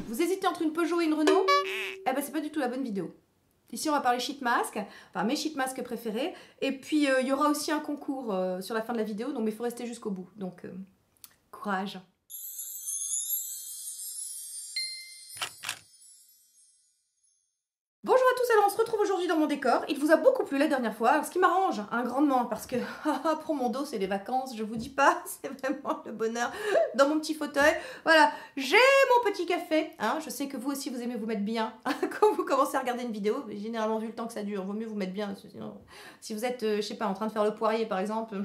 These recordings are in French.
Vous hésitez entre une Peugeot et une Renault? Eh ben c'est pas du tout la bonne vidéo. Ici on va parler sheet mask, enfin mes sheet masks préférés. Et puis il y aura aussi un concours sur la fin de la vidéo, donc il faut rester jusqu'au bout. Donc courage. Bonjour à tous, alors on se retrouve aujourd'hui dans mon décor. Il vous a beaucoup plu la dernière fois, alors ce qui m'arrange grandement, parce que pour mon dos c'est les vacances, je vous dis pas, c'est vraiment le bonheur dans mon petit fauteuil. Voilà, j'ai mon petit café, hein, je sais que vous aussi vous aimez vous mettre bien quand vous commencez à regarder une vidéo, généralement vu le temps que ça dure, vaut mieux vous mettre bien, sinon, si vous êtes, je sais pas, en train de faire le poirier par exemple,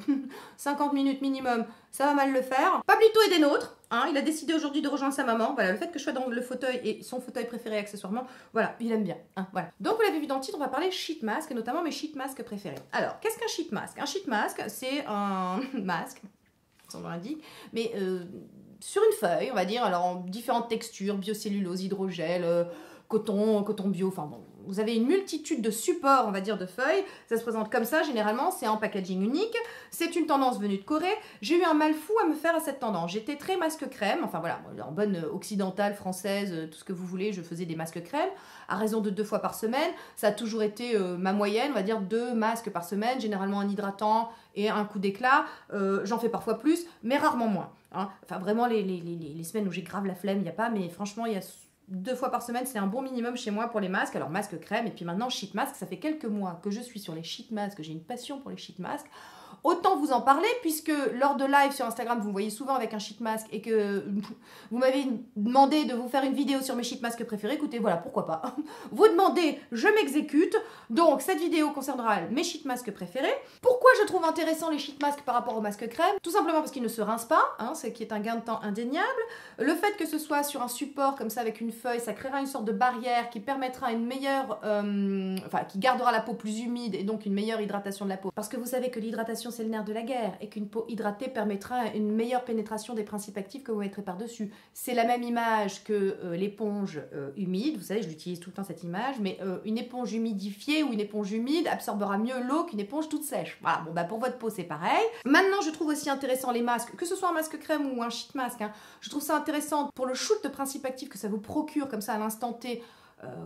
50 minutes minimum, ça va mal le faire. Pablito est des nôtres. Hein, il a décidé aujourd'hui de rejoindre sa maman. Voilà, le fait que je sois dans le fauteuil et son fauteuil préféré accessoirement, voilà, il aime bien. Hein, voilà. Donc vous l'avez vu dans le titre, on va parler sheet mask et notamment mes sheet masks préférés. Alors, qu'est-ce qu'un sheet mask? Un sheet mask, c'est un masque, son nom l'indique, mais sur une feuille, on va dire, alors en différentes textures, biocellulose, hydrogel, coton bio, enfin bon. Vous avez une multitude de supports, on va dire, de feuilles. Ça se présente comme ça, généralement, c'est en packaging unique. C'est une tendance venue de Corée. J'ai eu un mal fou à me faire à cette tendance. J'étais très masque crème, enfin voilà, en bonne occidentale, française, tout ce que vous voulez, je faisais des masques crème, à raison de 2 fois par semaine. Ça a toujours été ma moyenne, on va dire 2 masques par semaine, généralement un hydratant et un coup d'éclat. J'en fais parfois plus, mais rarement moins. Hein. Enfin vraiment, les semaines où j'ai grave la flemme, il n'y a pas, mais franchement, il y a 2 fois par semaine, c'est un bon minimum chez moi pour les masques. Alors masque crème et puis maintenant sheet mask, ça fait quelques mois que je suis sur les sheet masks, j'ai une passion pour les sheet masks. Autant vous en parler puisque lors de live sur Instagram, vous me voyez souvent avec un sheet mask et que vous m'avez demandé de vous faire une vidéo sur mes sheet masks préférés. Écoutez, voilà, pourquoi pas. Vous demandez, je m'exécute. Donc cette vidéo concernera mes sheet masks préférés. Pourquoi je trouve intéressant les sheet masks par rapport aux masques crème? Tout simplement parce qu'ils ne se rincent pas, hein, ce qui est un gain de temps indéniable. Le fait que ce soit sur un support comme ça avec une feuille, ça créera une sorte de barrière qui permettra une meilleure, enfin qui gardera la peau plus humide et donc une meilleure hydratation de la peau. Parce que vous savez que l'hydratation c'est le nerf de la guerre et qu'une peau hydratée permettra une meilleure pénétration des principes actifs que vous mettrez par-dessus. C'est la même image que l'éponge humide, vous savez, je l'utilise tout le temps cette image, mais une éponge humidifiée ou une éponge humide absorbera mieux l'eau qu'une éponge toute sèche. Voilà, bon bah pour votre peau c'est pareil. Maintenant je trouve aussi intéressant les masques, que ce soit un masque crème ou un sheet mask, hein, je trouve ça intéressant pour le shoot de principes actifs que ça vous procure comme ça à l'instant T.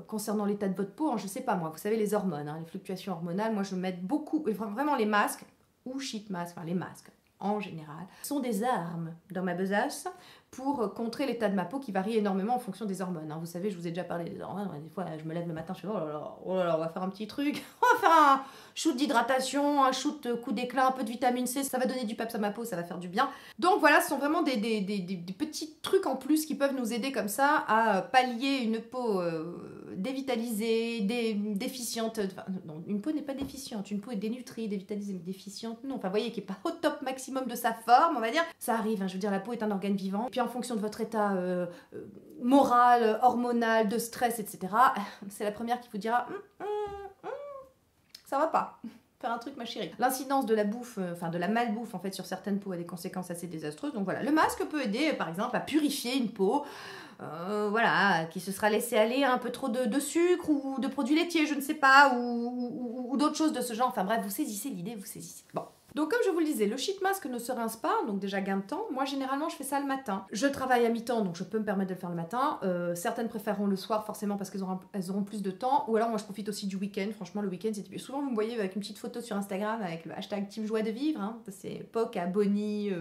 Concernant l'état de votre peau, hein, je sais pas moi, vous savez les hormones, hein, les fluctuations hormonales, moi je mets beaucoup, vraiment les masques, ou sheet mask, enfin les masques en général, sont des armes dans ma besace pour contrer l'état de ma peau qui varie énormément en fonction des hormones. Hein. Vous savez, je vous ai déjà parlé des hormones, des fois je me lève le matin, je fais oh là là, on va faire un petit truc, on va faire un shoot d'hydratation, un shoot coup d'éclat, un peu de vitamine C, ça va donner du peps à ma peau, ça va faire du bien. Donc voilà, ce sont vraiment des petits trucs en plus qui peuvent nous aider comme ça à pallier une peau dévitalisée, déficiente. Enfin, non, une peau n'est pas déficiente, une peau est dénutrie, dévitalisée, mais déficiente, non. Enfin, vous voyez, qui n'est pas au top maximum de sa forme, on va dire. Ça arrive, hein, je veux dire, la peau est un organe vivant. Puis en fonction de votre état moral, hormonal, de stress, etc., c'est la première qui vous dira ça va pas. Faire un truc ma chérie. L'incidence de la bouffe, enfin de la malbouffe en fait sur certaines peaux a des conséquences assez désastreuses. Donc voilà, le masque peut aider par exemple à purifier une peau, voilà, qui se sera laissé aller à un peu trop de sucre ou de produits laitiers, je ne sais pas, ou d'autres choses de ce genre. Enfin bref, vous saisissez l'idée, vous saisissez. Bon. Donc comme je vous le disais, le sheet mask ne se rince pas, donc déjà gain de temps. Moi généralement je fais ça le matin. Je travaille à mi-temps, donc je peux me permettre de le faire le matin. Certaines préféreront le soir forcément parce qu'elles auront plus de temps. Ou alors moi je profite aussi du week-end. Franchement le week-end c'est... Souvent vous me voyez avec une petite photo sur Instagram avec le hashtag Team Joie de Vivre. Hein. C'est Poca, Bonnie,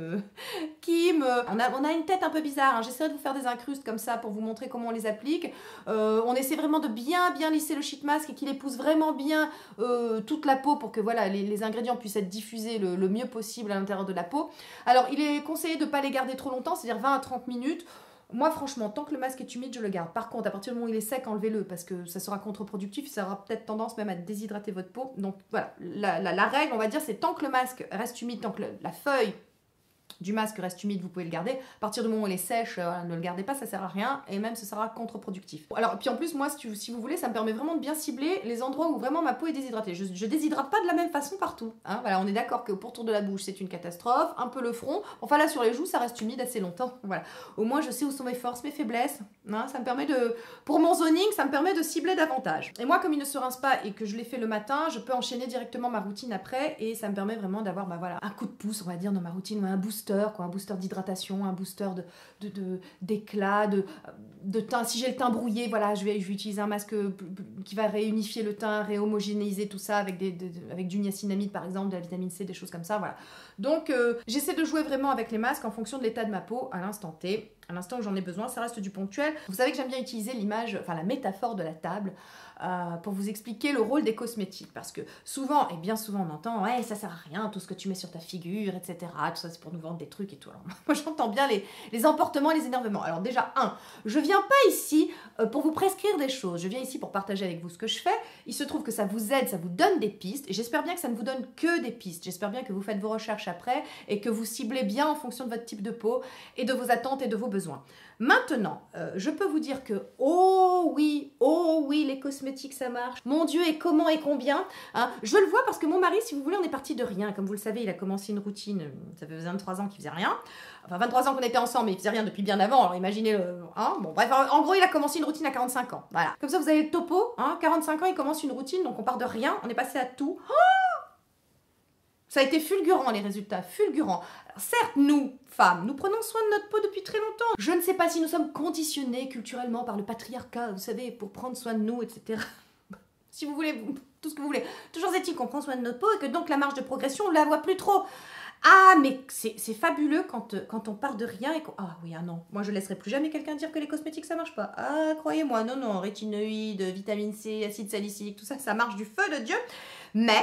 Kim. On a une tête un peu bizarre. Hein. J'essaierai de vous faire des incrustes comme ça pour vous montrer comment on les applique. On essaie vraiment de bien lisser le sheet mask et qu'il épouse vraiment bien toute la peau pour que voilà, les ingrédients puissent être diffusés le mieux possible à l'intérieur de la peau. Alors il est conseillé de ne pas les garder trop longtemps, c'est-à-dire 20 à 30 minutes. Moi franchement, tant que le masque est humide, je le garde. Par contre, à partir du moment où il est sec, enlevez-le parce que ça sera contre-productif, ça aura peut-être tendance même à déshydrater votre peau. Donc voilà, la règle, on va dire, c'est tant que le masque reste humide, tant que la feuille du masque reste humide, vous pouvez le garder. À partir du moment où elle est sèche, ne le gardez pas, ça sert à rien et même ce sera contre-productif. Alors, puis en plus, moi, si vous voulez, ça me permet vraiment de bien cibler les endroits où vraiment ma peau est déshydratée. Je déshydrate pas de la même façon partout. Hein. Voilà, on est d'accord que pour tour de la bouche, c'est une catastrophe. Un peu le front. Enfin là, sur les joues, ça reste humide assez longtemps. Voilà. Au moins, je sais où sont mes forces, mes faiblesses. Hein. Ça me permet pour mon zoning, ça me permet de cibler davantage. Et moi, comme il ne se rince pas et que je l'ai fait le matin, je peux enchaîner directement ma routine après et ça me permet vraiment d'avoir, bah voilà, un coup de pouce, on va dire, dans ma routine, ou un booster booster, quoi, un booster d'hydratation, un booster d'éclat, de teint. Si j'ai le teint brouillé, voilà, je vais utiliser un masque qui va réunifier le teint, réhomogénéiser tout ça avec, avec du niacinamide par exemple, de la vitamine C, des choses comme ça, voilà. Donc j'essaie de jouer vraiment avec les masques en fonction de l'état de ma peau à l'instant T. À l'instant où j'en ai besoin, ça reste du ponctuel. Vous savez que j'aime bien utiliser l'image, enfin la métaphore de la table pour vous expliquer le rôle des cosmétiques. Parce que souvent, et bien souvent on entend « ouais, ça sert à rien, tout ce que tu mets sur ta figure, etc. » Tout ça c'est pour nous vendre des trucs et tout. Alors moi j'entends bien les emportements et les énervements. Alors déjà, je viens pas ici pour vous prescrire des choses. Je viens ici pour partager avec vous ce que je fais. Il se trouve que ça vous aide, ça vous donne des pistes. Et j'espère bien que ça ne vous donne que des pistes. J'espère bien que vous faites vos recherches après et que vous ciblez bien en fonction de votre type de peau et de vos attentes et de vos besoins. Maintenant, je peux vous dire que, oh oui, les cosmétiques, ça marche. Mon Dieu, et comment et combien, hein. Je le vois parce que mon mari, si vous voulez, on est parti de rien. Comme vous le savez, il a commencé une routine, ça fait 23 ans qu'il faisait rien. Enfin, 23 ans qu'on était ensemble, mais il faisait rien depuis bien avant, alors imaginez, bon, bref, en gros, il a commencé une routine à 45 ans, voilà. Comme ça, vous avez le topo, 45 ans, il commence une routine, donc on part de rien, on est passé à tout. Ça a été fulgurant, les résultats, fulgurants. Alors, certes, nous, femmes, nous prenons soin de notre peau depuis très longtemps. Je ne sais pas si nous sommes conditionnés culturellement par le patriarcat, vous savez, pour prendre soin de nous, etc. Si vous voulez, tout ce que vous voulez. Toujours est-il qu'on prend soin de notre peau et que donc la marge de progression, on ne la voit plus trop. Ah, mais c'est fabuleux quand on part de rien et qu'on... Ah oui, non, moi je laisserai plus jamais quelqu'un dire que les cosmétiques ça marche pas. Ah, croyez-moi, non, rétinoïdes, vitamine C, acide salicylique, tout ça, ça marche du feu de Dieu. Mais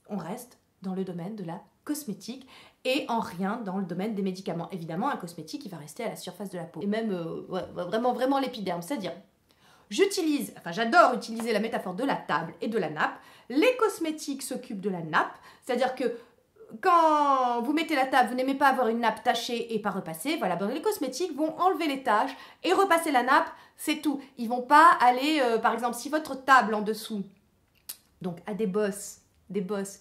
on reste dans le domaine de la cosmétique et en rien dans le domaine des médicaments. Évidemment, un cosmétique, il va rester à la surface de la peau. Et même, vraiment l'épiderme, c'est-à-dire... J'adore utiliser la métaphore de la table et de la nappe. Les cosmétiques s'occupent de la nappe, c'est-à-dire que quand vous mettez la table, vous n'aimez pas avoir une nappe tachée et pas repassée, voilà, donc les cosmétiques vont enlever les taches et repasser la nappe, c'est tout. Ils vont pas aller, par exemple, si votre table en dessous, donc a des bosses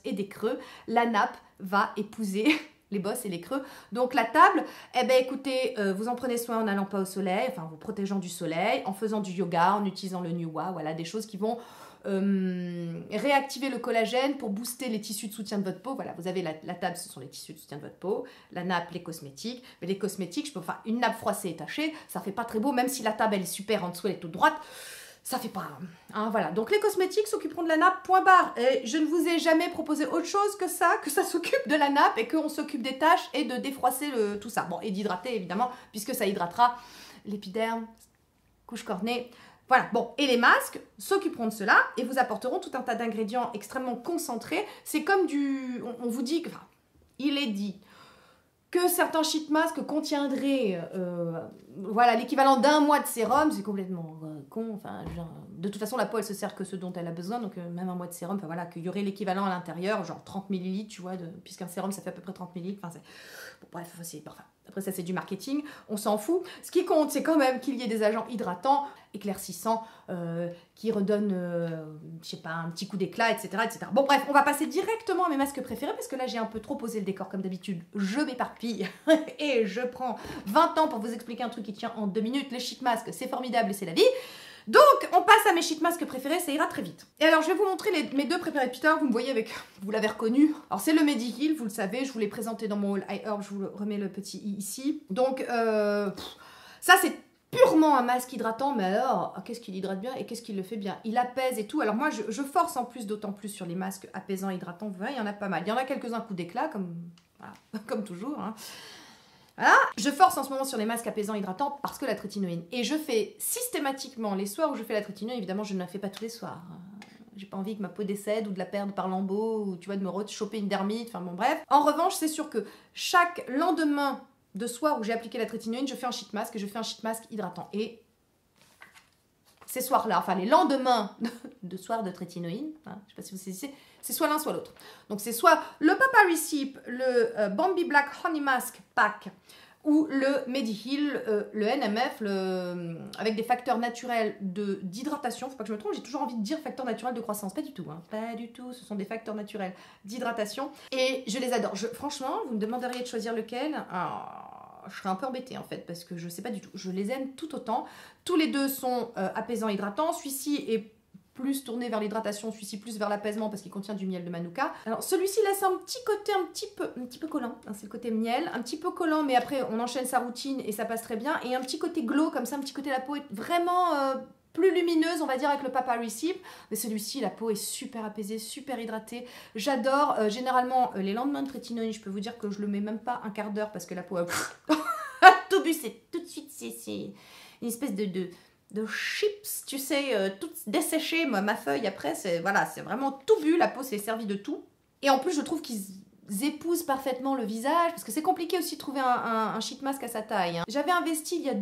et des creux, la nappe va épouser les bosses et les creux. Donc la table, eh ben écoutez, vous en prenez soin en n'allant pas au soleil, enfin vous protégeant du soleil, en faisant du yoga, en utilisant le Nuwa, voilà, des choses qui vont réactiver le collagène pour booster les tissus de soutien de votre peau. Voilà, vous avez la table, ce sont les tissus de soutien de votre peau, la nappe, les cosmétiques. Mais les cosmétiques, une nappe froissée et tachée, ça fait pas très beau, même si la table elle est super en dessous, elle est toute droite. Ça fait pas... voilà. Donc les cosmétiques s'occuperont de la nappe, point barre. Et je ne vous ai jamais proposé autre chose que ça s'occupe de la nappe et qu'on s'occupe des taches et de défroisser tout ça. Bon, et d'hydrater évidemment, puisque ça hydratera l'épiderme, couche cornée. Voilà, bon, et les masques s'occuperont de cela et vous apporteront tout un tas d'ingrédients extrêmement concentrés. C'est comme on vous dit, il est dit que certains sheet masks contiendraient voilà, l'équivalent d'un mois de sérum, c'est complètement con. Enfin, de toute façon, la peau, elle se sert que ce dont elle a besoin, donc même un mois de sérum, voilà, qu'il y aurait l'équivalent à l'intérieur, genre 30 ml, tu vois, puisqu'un sérum, ça fait à peu près 30 ml. Enfin, bon, bref, après ça, c'est du marketing, on s'en fout. Ce qui compte, c'est quand même qu'il y ait des agents hydratants, éclaircissants, qui redonnent, je sais pas, un petit coup d'éclat, etc., etc. Bon, bref, on va passer directement à mes masques préférés, parce que là, j'ai un peu trop posé le décor, comme d'habitude. Je m'éparpille, et je prends 20 ans pour vous expliquer un truc qui tient en 2 minutes. Les sheet masks, c'est formidable et c'est la vie. Donc, on passe à mes sheet masks préférés, ça ira très vite. Et alors, je vais vous montrer mes deux préférés de Peter, vous me voyez vous l'avez reconnu. Alors, c'est le Mediheal, vous le savez, je vous l'ai présenté dans mon haul iHerb, je vous remets le petit i ici. Donc, ça, c'est purement un masque hydratant, mais alors, qu'est-ce qu'il hydrate bien et qu'est-ce qu'il le fait bien? Il apaise et tout. Alors, moi, je force en plus, d'autant plus sur les masques apaisants, hydratants, vous voyez, il y en a pas mal. Il y en a quelques-uns coups d'éclat, comme toujours, hein. Voilà. Je force en ce moment sur les masques apaisants hydratants parce que la trétinoïne. Et je fais systématiquement les soirs où je fais la trétinoïne, évidemment je ne la fais pas tous les soirs. J'ai pas envie que ma peau décède ou de la perdre par lambeaux ou tu vois de me choper une dermite, enfin bon bref. En revanche, c'est sûr que chaque lendemain de soir où j'ai appliqué la trétinoïne, je fais un sheet mask et je fais un sheet mask hydratant. Et ces soirs-là, enfin les lendemains de soir de trétinoïne, je sais pas si vous saisissez, c'est soit l'un soit l'autre. Donc c'est soit le Papa Recipe, le Bambi Black Honey Mask Pack ou le Mediheal, le NMF, avec des facteurs naturels d'hydratation. Faut pas que je me trompe, j'ai toujours envie de dire facteurs naturels de croissance. Pas du tout, hein. Pas du tout. Ce sont des facteurs naturels d'hydratation. Et je les adore. Franchement, vous me demanderiez de choisir lequel. Je serais un peu embêtée en fait, parce que je sais pas du tout. Je les aime tout autant. Tous les deux sont apaisants, hydratants. Celui-ci est plus tourné vers l'hydratation, celui-ci plus vers l'apaisement parce qu'il contient du miel de manuka. Alors celui-ci laisse un petit côté un petit peu collant, hein, c'est le côté miel, un petit peu collant mais après on enchaîne sa routine et ça passe très bien. Et un petit côté glow comme ça, un petit côté la peau est vraiment plus lumineuse on va dire avec le Papa Recipe. Mais celui-ci la peau est super apaisée, super hydratée. J'adore, généralement les lendemains de trétinoïne je peux vous dire que je le mets même pas un quart d'heure parce que la peau a tout bu, c'est tout de suite c'est une espèce de chips, tu sais, tout desséché, ma feuille après, c'est voilà, c'est vraiment tout bu, la peau s'est servie de tout. Et en plus, je trouve qu'ils épousent parfaitement le visage, parce que c'est compliqué aussi de trouver un sheet mask à sa taille. Hein. J'avais investi il y a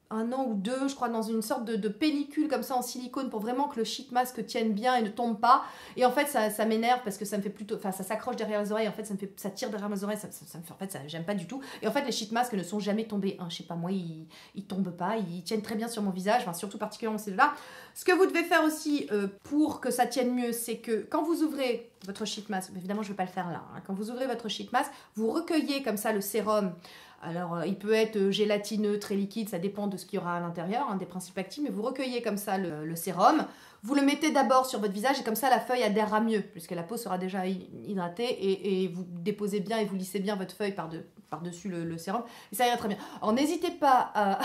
1 an ou 2, je crois, dans une sorte de pellicule comme ça en silicone pour vraiment que le sheet mask tienne bien et ne tombe pas. Et en fait, ça m'énerve parce que ça me fait plutôt, enfin, ça s'accroche derrière les oreilles. En fait, ça tire derrière mes oreilles. Ça me fait, en fait, j'aime pas du tout. Et en fait, les sheet masks ne sont jamais tombés. Hein. Je sais pas, moi, ils tombent pas. Ils tiennent très bien sur mon visage. Enfin, surtout particulièrement ces deux-là. Ce que vous devez faire aussi pour que ça tienne mieux, c'est que quand vous ouvrez votre sheet mask, évidemment, je vais pas le faire là. Hein, quand vous ouvrez votre sheet mask, vous recueillez comme ça le sérum. Alors, il peut être gélatineux, très liquide, ça dépend de ce qu'il y aura à l'intérieur, hein, des principes actifs, mais vous recueillez comme ça le sérum, vous le mettez d'abord sur votre visage et comme ça la feuille adhérera mieux, puisque la peau sera déjà hydratée et vous déposez bien et vous lissez bien votre feuille par-dessus le sérum, et ça ira très bien. Alors, n'hésitez pas à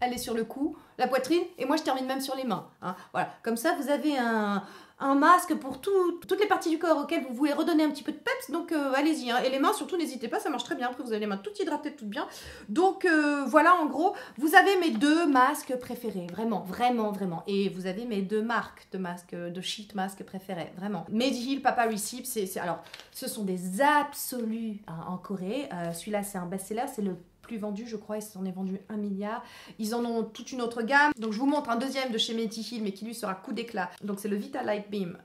aller sur le cou, la poitrine, et moi je termine même sur les mains. Hein. Voilà, comme ça vous avez un masque pour toutes les parties du corps auxquelles vous voulez redonner un petit peu de peps, donc allez-y. Hein. Et les mains surtout, n'hésitez pas, ça marche très bien. Après vous avez les mains toutes hydratées, toutes bien. Donc voilà, en gros, vous avez mes 2 masques préférés, vraiment, vraiment, vraiment. Et vous avez mes 2 marques de masques, de sheet masques préférés, vraiment. Mediheal, Papa Recipe, alors, ce sont des absolus hein, en Corée. Celui-là, c'est un best-seller, c'est le plus vendu, je crois, ils s'en est vendu 1 milliard. Ils en ont toute une autre gamme. Donc je vous montre un deuxième de chez Mediheal, mais qui lui sera coup d'éclat. Donc c'est le Vita Light Beam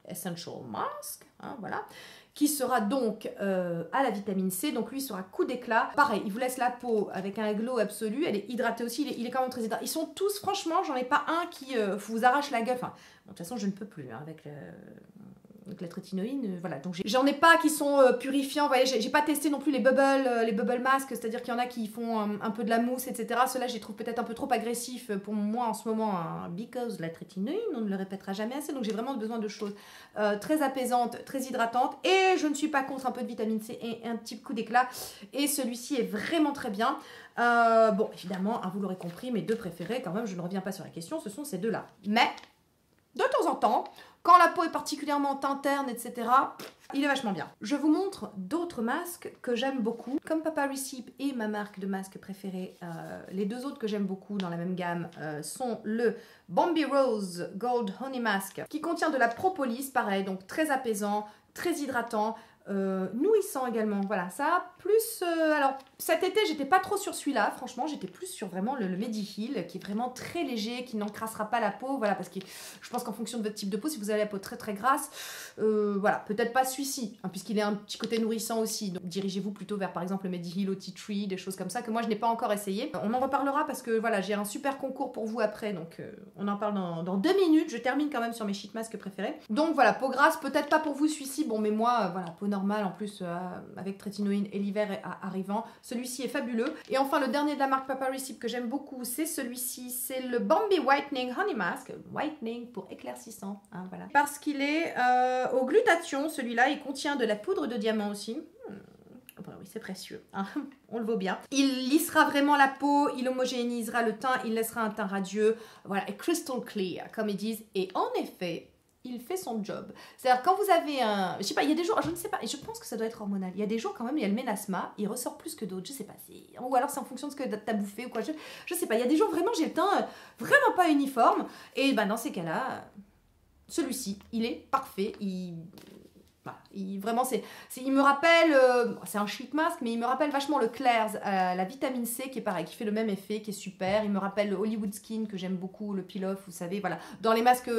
Essential Mask, hein, voilà, qui sera donc à la vitamine C. Donc lui sera coup d'éclat. Pareil, il vous laisse la peau avec un glow absolu. Elle est hydratée aussi. Il est quand même très hydraté. Ils sont tous, franchement, j'en ai pas un qui vous arrache la gueule. Enfin, bon, de toute façon, je ne peux plus hein, avec la trétinoïne, voilà. Donc j'en ai pas qui sont purifiants. Vous voyez, j'ai pas testé non plus les bubble masks, c'est-à-dire qu'il y en a qui font un peu de la mousse, etc. Ceux-là, je les trouve peut-être un peu trop agressifs pour moi en ce moment, hein, because la trétinoïne, on ne le répétera jamais assez. Donc j'ai vraiment besoin de choses très apaisantes, très hydratantes. Et je ne suis pas contre un peu de vitamine C et un petit coup d'éclat. Et celui-ci est vraiment très bien. Bon, évidemment, hein, vous l'aurez compris, mes 2 préférés, quand même, je ne reviens pas sur la question, ce sont ces 2-là. Mais de temps en temps, quand la peau est particulièrement interne, etc., il est vachement bien. Je vous montre d'autres masques que j'aime beaucoup. Comme Papa Recipe et ma marque de masque préférée, les 2 autres que j'aime beaucoup dans la même gamme sont le Bombi Rose Gold Honey Mask, qui contient de la propolis, pareil, donc très apaisant, très hydratant, nourrissant également. Voilà, ça, plus... alors, cet été, j'étais pas trop sur celui-là, franchement, j'étais plus sur vraiment le Mediheal, qui est vraiment très léger, qui n'encrassera pas la peau, voilà, parce que je pense qu'en fonction de votre type de peau, si vous avez la peau très très grasse, voilà, peut-être pas celui-ci, hein, puisqu'il est un petit côté nourrissant aussi, donc dirigez-vous plutôt vers, par exemple, le Mediheal au Tea Tree, des choses comme ça, que moi, je n'ai pas encore essayé. On en reparlera parce que, voilà, j'ai un super concours pour vous après, donc on en parle dans 2 minutes, je termine quand même sur mes sheet masks préférés. Donc voilà, peau grasse, peut-être pas pour vous celui-ci, bon, mais moi, voilà, peau normale, en plus, avec trétinoïne et l'hiver arrivant, celui-ci est fabuleux. Et enfin, le dernier de la marque Papa Recipe que j'aime beaucoup, c'est celui-ci, c'est le Bombi Whitening Honey Mask. Whitening pour éclaircissant, hein, voilà. Parce qu'il est au glutathion, celui-là, il contient de la poudre de diamant aussi. Bon, oui, c'est précieux, hein. On le vaut bien. Il lissera vraiment la peau, il homogénéisera le teint, il laissera un teint radieux, voilà, et crystal clear, comme ils disent. Et en effet, il fait son job. C'est-à-dire quand vous avez un... Je sais pas, il y a des jours, je ne sais pas, et je pense que ça doit être hormonal. Il y a des jours quand même, il y a le mélasma, il ressort plus que d'autres, je sais pas. Ou alors c'est en fonction de ce que tu as bouffé ou quoi, je sais pas. Il y a des jours vraiment, j'ai le teint vraiment pas uniforme. Et ben dans ces cas-là, celui-ci, il est parfait. Voilà, vraiment, il me rappelle, c'est un sheet mask, mais il me rappelle vachement le Claire's, la vitamine C qui est pareil, qui fait le même effet, qui est super. Il me rappelle le Hollywood Skin que j'aime beaucoup, le peel-off, vous savez, voilà. Dans les masques...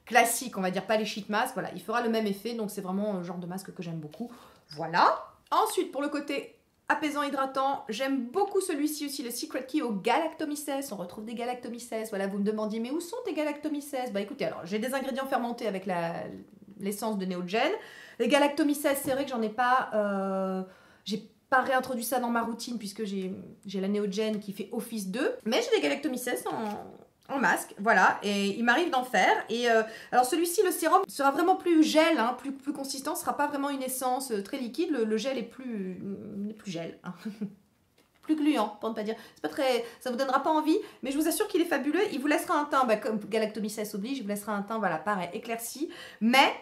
classique, on va dire, pas les sheet masks, voilà, il fera le même effet, donc c'est vraiment le genre de masque que j'aime beaucoup, voilà. Ensuite, pour le côté apaisant, hydratant, j'aime beaucoup celui-ci aussi, le Secret Key au Galactomyces, on retrouve des Galactomyces, voilà, vous me demandiez, mais où sont tes Galactomyces? Bah écoutez, alors, j'ai des ingrédients fermentés avec l'essence de Neogen, les Galactomyces, c'est vrai que j'en ai pas, j'ai pas réintroduit ça dans ma routine, puisque j'ai la Neogen qui fait office d'eux, mais j'ai des Galactomyces en masque, voilà, et il m'arrive d'en faire. Et alors celui-ci, le sérum sera vraiment plus gel, hein, plus consistant, ce sera pas vraiment une essence très liquide, le gel est plus gel, hein. Plus gluant, pour ne pas dire. C'est pas très, ça vous donnera pas envie, mais je vous assure qu'il est fabuleux. Il vous laissera un teint, bah, comme Galactomyces oblige, il vous laissera un teint, voilà, pareil, éclairci, mais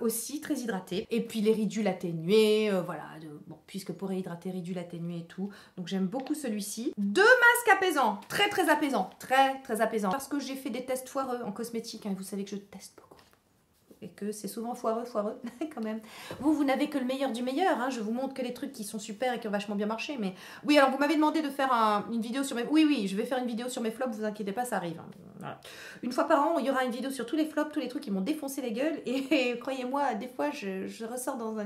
aussi très hydraté. Et puis les ridules atténuées, voilà, bon, puisque pour réhydrater, ridules atténuées et tout. Donc j'aime beaucoup celui-ci. 2 masques apaisants, très apaisants, très apaisants. Parce que j'ai fait des tests foireux en cosmétique, hein, vous savez que je teste beaucoup. Et que c'est souvent foireux, quand même. Vous n'avez que le meilleur du meilleur, hein. Je vous montre que les trucs qui sont super et qui ont vachement bien marché, mais... Oui, alors vous m'avez demandé de faire une vidéo sur mes... Oui, je vais faire une vidéo sur mes flops, vous inquiétez pas, ça arrive, hein. Voilà. Une fois par an, il y aura une vidéo sur tous les flops, tous les trucs qui m'ont défoncé la gueule, et croyez-moi, des fois, je ressors dans un...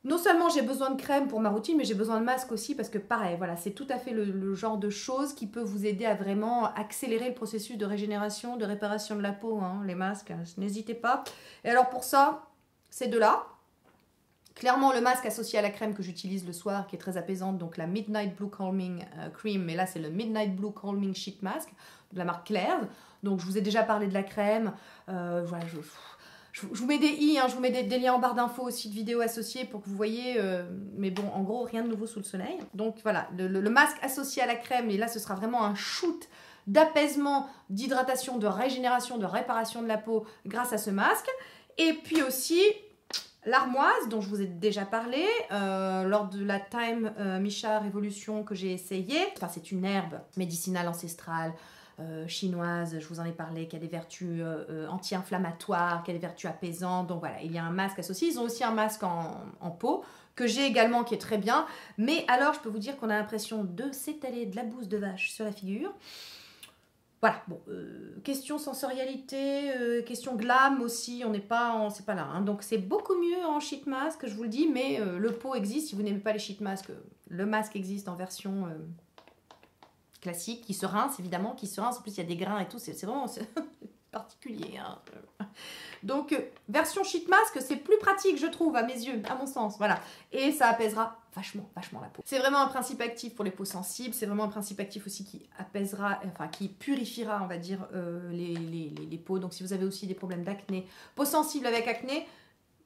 Non seulement j'ai besoin de crème pour ma routine, mais j'ai besoin de masque aussi parce que pareil, voilà, c'est tout à fait le genre de choses qui peut vous aider à vraiment accélérer le processus de régénération, de réparation de la peau, hein, les masques, n'hésitez pas. Et alors pour ça, ces deux-là, clairement le masque associé à la crème que j'utilise le soir, qui est très apaisante, donc la Midnight Blue Calming Cream, mais là c'est le Midnight Blue Calming Sheet Mask, de la marque Claire's. Donc je vous ai déjà parlé de la crème, voilà, je vous mets des i, hein, je vous mets des liens en barre d'infos aussi de vidéos associées pour que vous voyez, mais bon, en gros, rien de nouveau sous le soleil. Donc voilà, le masque associé à la crème, et là, ce sera vraiment un shoot d'apaisement, d'hydratation, de régénération, de réparation de la peau grâce à ce masque. Et puis aussi, l'armoise, dont je vous ai déjà parlé, lors de la Time Misha Révolution que j'ai essayé. Enfin, c'est une herbe médicinale ancestrale, chinoise, je vous en ai parlé, qui a des vertus anti-inflammatoires, qui a des vertus apaisantes. Donc voilà, il y a un masque associé. Ils ont aussi un masque en peau, que j'ai également, qui est très bien. Mais alors, je peux vous dire qu'on a l'impression de s'étaler de la bouse de vache sur la figure. Voilà, bon, question sensorialité, question glam aussi, c'est pas là. Hein. Donc c'est beaucoup mieux en sheet mask, je vous le dis, mais le pot existe. Si vous n'aimez pas les sheet masks, le masque existe en version... classique, qui se rince évidemment, qui se rince, en plus il y a des grains et tout, c'est vraiment particulier. Hein. Donc, version sheet mask, c'est plus pratique, je trouve, à mes yeux, à mon sens, voilà. Et ça apaisera vachement la peau. C'est vraiment un principe actif pour les peaux sensibles, c'est vraiment un principe actif aussi qui apaisera, enfin qui purifiera, on va dire, les peaux. Donc si vous avez aussi des problèmes d'acné, peau sensible avec acné,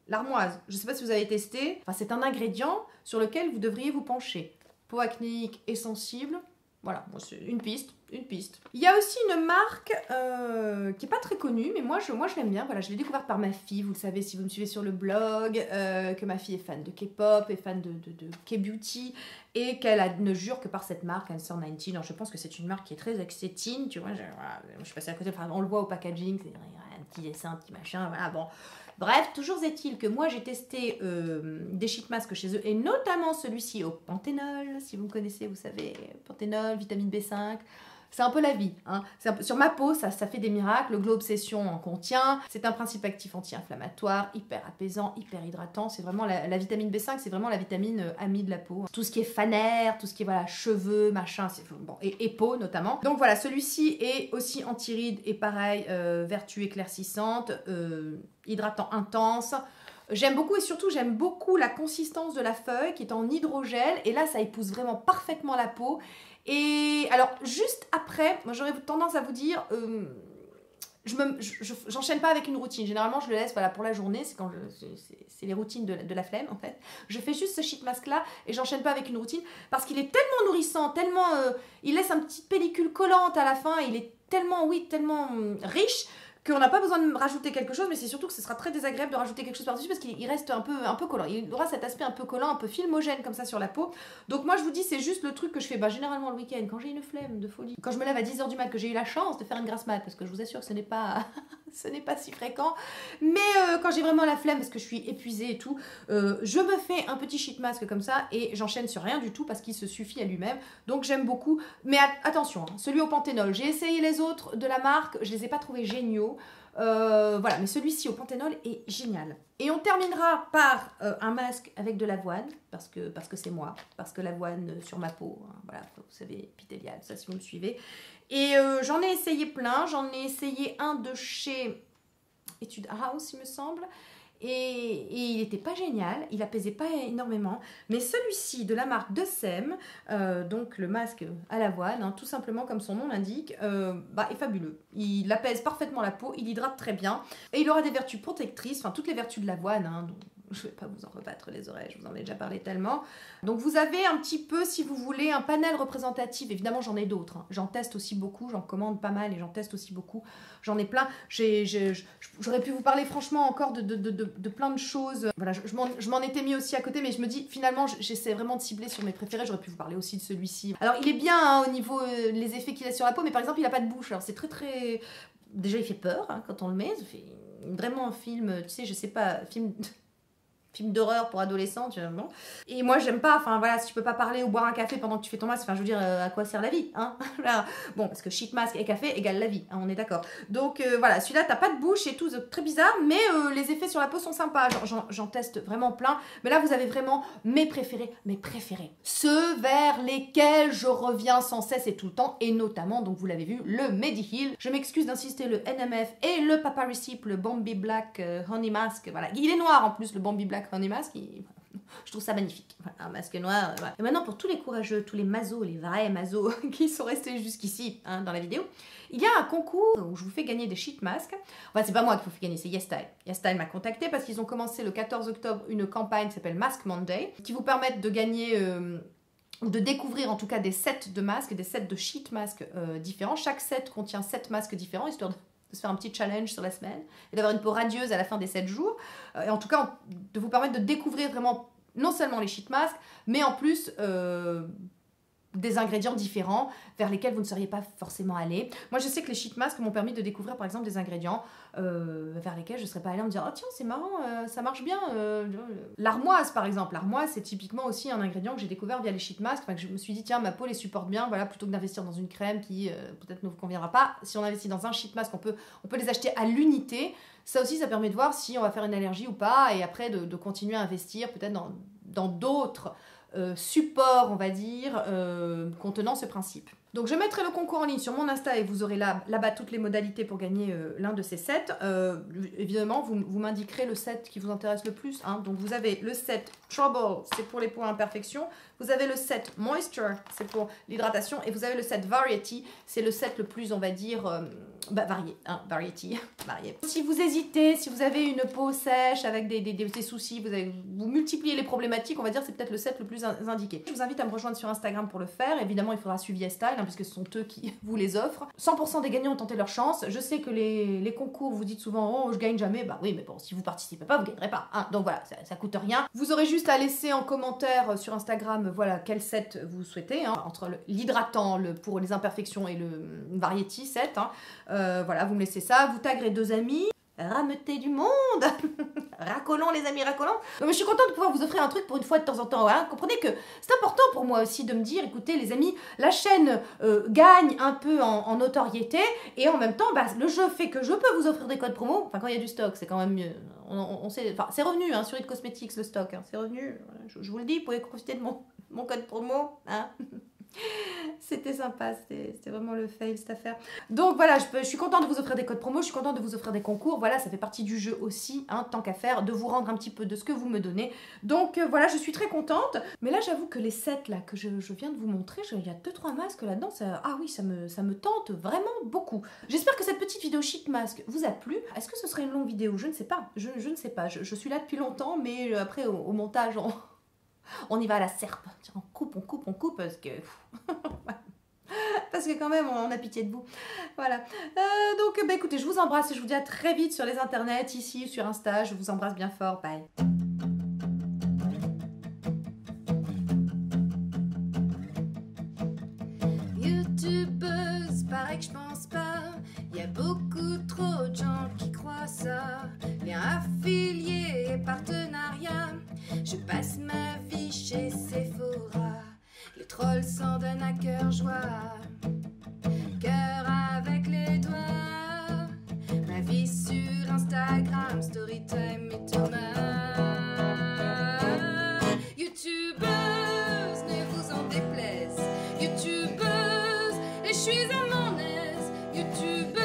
l'armoise, je ne sais pas si vous avez testé, enfin, c'est un ingrédient sur lequel vous devriez vous pencher. Peau acnéique et sensible, voilà, bon, c'est une piste. Il y a aussi une marque qui n'est pas très connue, mais moi je l'aime bien. Voilà, je l'ai découverte par ma fille. Vous le savez si vous me suivez sur le blog, que ma fille est fan de K-pop, est fan de K-beauty, et qu'elle ne jure que par cette marque, Answer 19. Alors, je pense que c'est une marque qui est très accétine, tu vois. Voilà, je suis passée à côté, enfin, on le voit au packaging, c'est un petit dessin, un petit machin, voilà, bon. Bref, toujours est-il que moi j'ai testé des sheet masks chez eux, et notamment celui-ci au panthénol, si vous me connaissez, vous savez, panthénol, vitamine B5, c'est un peu la vie. Hein. Sur ma peau, ça fait des miracles, le Glow Obsession en contient, c'est un principe actif anti-inflammatoire, hyper apaisant, hyper hydratant, c'est vraiment la vitamine B5, c'est vraiment la vitamine amie de la peau. Tout ce qui est fanaire, tout ce qui est voilà, cheveux, machin, bon, et peau notamment. Donc voilà, celui-ci est aussi anti-rides et pareil, vertu éclaircissante, hydratant intense. J'aime beaucoup et surtout j'aime beaucoup la consistance de la feuille qui est en hydrogel et là ça épouse vraiment parfaitement la peau. Et alors juste après, moi j'aurais tendance à vous dire, j'enchaîne pas avec une routine. Généralement je le laisse voilà, pour la journée, c'est les routines de la flemme en fait. Je fais juste ce sheet mask là et j'enchaîne pas avec une routine parce qu'il est tellement nourrissant, tellement, il laisse une petite pellicule collante à la fin, il est tellement, oui, tellement riche qu'on n'a pas besoin de rajouter quelque chose, mais c'est surtout que ce sera très désagréable de rajouter quelque chose par-dessus parce qu'il reste un peu collant. Il aura cet aspect un peu collant, un peu filmogène comme ça sur la peau. Donc moi je vous dis, c'est juste le truc que je fais généralement le week-end, quand j'ai une flemme de folie. Quand je me lève à 10h du mat, que j'ai eu la chance de faire une grasse mat, parce que je vous assure que ce n'est pas, ce n'est pas si fréquent. Mais quand j'ai vraiment la flemme, parce que je suis épuisée et tout, je me fais un petit sheet mask comme ça et j'enchaîne sur rien du tout parce qu'il se suffit à lui-même. Donc j'aime beaucoup. Mais attention, hein, celui au panthénol, j'ai essayé les autres de la marque, je les ai pas trouvés géniaux. Voilà, mais celui-ci au panthénol est génial. Et on terminera par un masque avec de l'avoine, parce que c'est moi, parce que l'avoine sur ma peau, hein, voilà, vous savez, épithéliale, ça si vous me suivez. Et j'en ai essayé plein, j'en ai essayé un de chez Etude House, il me semble. il n'était pas génial, il apaisait pas énormément, mais celui-ci de la marque de Sem, donc le masque à l'avoine, hein, tout simplement comme son nom l'indique, est fabuleux. Il apaise parfaitement la peau, il hydrate très bien, et il aura des vertus protectrices, enfin toutes les vertus de l'avoine, hein, donc je ne vais pas vous en rebattre les oreilles, je vous en ai déjà parlé tellement. Donc vous avez un petit peu, si vous voulez, un panel représentatif. Évidemment, j'en ai d'autres. Hein. J'en teste aussi beaucoup, j'en commande pas mal et j'en teste aussi beaucoup. J'en ai plein. J'aurais pu vous parler franchement encore de plein de choses. Voilà, je m'en étais mis aussi à côté, mais je me dis, finalement, j'essaie vraiment de cibler sur mes préférés. J'aurais pu vous parler aussi de celui-ci. Alors, il est bien hein, au niveau les effets qu'il a sur la peau, mais par exemple, il n'a pas de bouche. Alors, c'est très, très... Déjà, il fait peur hein, quand on le met. Ça fait vraiment un film, tu sais, je sais pas, film d'horreur pour adolescents, tu vois, bon. Et moi, j'aime pas, enfin voilà, si tu peux pas parler ou boire un café pendant que tu fais ton masque, enfin je veux dire, à quoi sert la vie, hein. Bon, parce que shit masque et café égale la vie, hein, on est d'accord. Donc voilà, celui-là, t'as pas de bouche et tout, c'est très bizarre, mais les effets sur la peau sont sympas, j'en teste vraiment plein. Mais là, vous avez vraiment mes préférés. Ceux vers lesquels je reviens sans cesse et tout le temps, et notamment, donc vous l'avez vu, le Mediheal. Je m'excuse d'insister, le NMF et le Paparisip, le Bombi Black Honey Mask, voilà. Il est noir en plus, le Bombi Black Honey Mask, je trouve ça magnifique. Voilà, un masque noir. Voilà. Et maintenant, pour tous les courageux, tous les mazos, les vrais mazos qui sont restés jusqu'ici hein, dans la vidéo, il y a un concours où je vous fais gagner des sheet masks. Enfin, c'est pas moi qui vous fais gagner, c'est YesStyle. YesStyle m'a contacté parce qu'ils ont commencé le 14 octobre une campagne qui s'appelle Mask Monday, qui vous permettent de gagner... ou de découvrir en tout cas des sets de masques, des sets de sheet masques différents. Chaque set contient 7 masques différents, histoire de se faire un petit challenge sur la semaine et d'avoir une peau radieuse à la fin des 7 jours. Et en tout cas, de vous permettre de découvrir vraiment non seulement les sheet masks, mais en plus des ingrédients différents vers lesquels vous ne seriez pas forcément allé. Moi, je sais que les sheet masks m'ont permis de découvrir par exemple des ingrédients vers lesquels je ne serais pas allée en me dire « Oh tiens, c'est marrant, ça marche bien. » L'armoise, par exemple. L'armoise, c'est typiquement aussi un ingrédient que j'ai découvert via les sheet masks. Enfin, que je me suis dit « Tiens, ma peau les supporte bien. » Voilà, plutôt que d'investir dans une crème qui peut-être ne vous conviendra pas. Si on investit dans un sheet mask, on peut les acheter à l'unité. Ça aussi, ça permet de voir si on va faire une allergie ou pas. Et après, de continuer à investir peut-être dans d'autres support, on va dire, contenant ce principe. Donc je mettrai le concours en ligne sur mon Insta et vous aurez là-bas toutes les modalités pour gagner l'un de ces sets. Évidemment, vous m'indiquerez le set qui vous intéresse le plus. Hein. Donc vous avez le set Trouble, c'est pour les points imperfections. Vous avez le set Moisture, c'est pour l'hydratation. Et vous avez le set Variety, c'est le set le plus, on va dire, varié. Hein, variety, varié. Si vous hésitez, si vous avez une peau sèche avec des soucis, vous multipliez les problématiques, on va dire c'est peut-être le set le plus indiqué. Je vous invite à me rejoindre sur Instagram pour le faire. Évidemment, il faudra suivre YesStyle, hein, puisque ce sont eux qui vous les offrent. 100% des gagnants ont tenté leur chance. Je sais que les concours, vous dites souvent « Oh, je gagne jamais ». Bah oui, mais bon, si vous participez pas, vous gagnerez pas. Hein. Donc voilà, ça coûte rien. Vous aurez juste à laisser en commentaire sur Instagram, voilà, quel set vous souhaitez, hein, entre l'hydratant pour les imperfections et le variety set. Hein. Voilà, vous me laissez ça, vous taguerez 2 amis. Rameutez du monde. Racolons les amis, racolons. Mais je suis contente de pouvoir vous offrir un truc pour une fois de temps en temps. Hein. Comprenez que c'est important pour moi aussi de me dire, écoutez les amis, la chaîne gagne un peu en notoriété et en même temps, le jeu fait que je peux vous offrir des codes promo. Enfin, quand il y a du stock, c'est quand même mieux. On sait, enfin, c'est revenu hein, sur It Cosmetics le stock. Hein, c'est revenu. Voilà, je vous le dis, vous pouvez profiter de mon code promo. Hein. C'était sympa, c'était vraiment le fail cette affaire. Donc voilà, je suis contente de vous offrir des codes promo, je suis contente de vous offrir des concours. Voilà, ça fait partie du jeu aussi, hein, tant qu'à faire, de vous rendre un petit peu de ce que vous me donnez. Donc voilà, je suis très contente. Mais là, j'avoue que les sets là que je viens de vous montrer, il y a 2-3 masques là-dedans. Ah oui, ça me tente vraiment beaucoup. J'espère que cette petite vidéo sheet mask vous a plu. Est-ce que ce serait une longue vidéo? Je ne sais pas. Je ne sais pas. Je suis là depuis longtemps, mais après au montage, on y va à la serpe. On coupe parce que... parce que quand même, on a pitié de vous. Voilà. Donc, écoutez, je vous embrasse et je vous dis à très vite sur les internets, ici, sur Insta. Je vous embrasse bien fort. Bye. YouTubeuse, pareil que je pense pas. Y a beaucoup trop de gens qui croient ça. Liens affiliés et partenariats. Je passe ma vie chez Sephora. Les trolls s'en donnent à cœur joie. Cœur avec les doigts. Ma vie sur Instagram, Storytime et Thomas. YouTubeuse, ne vous en déplaise. YouTubeuse, et je suis à mon aise. YouTubeuse.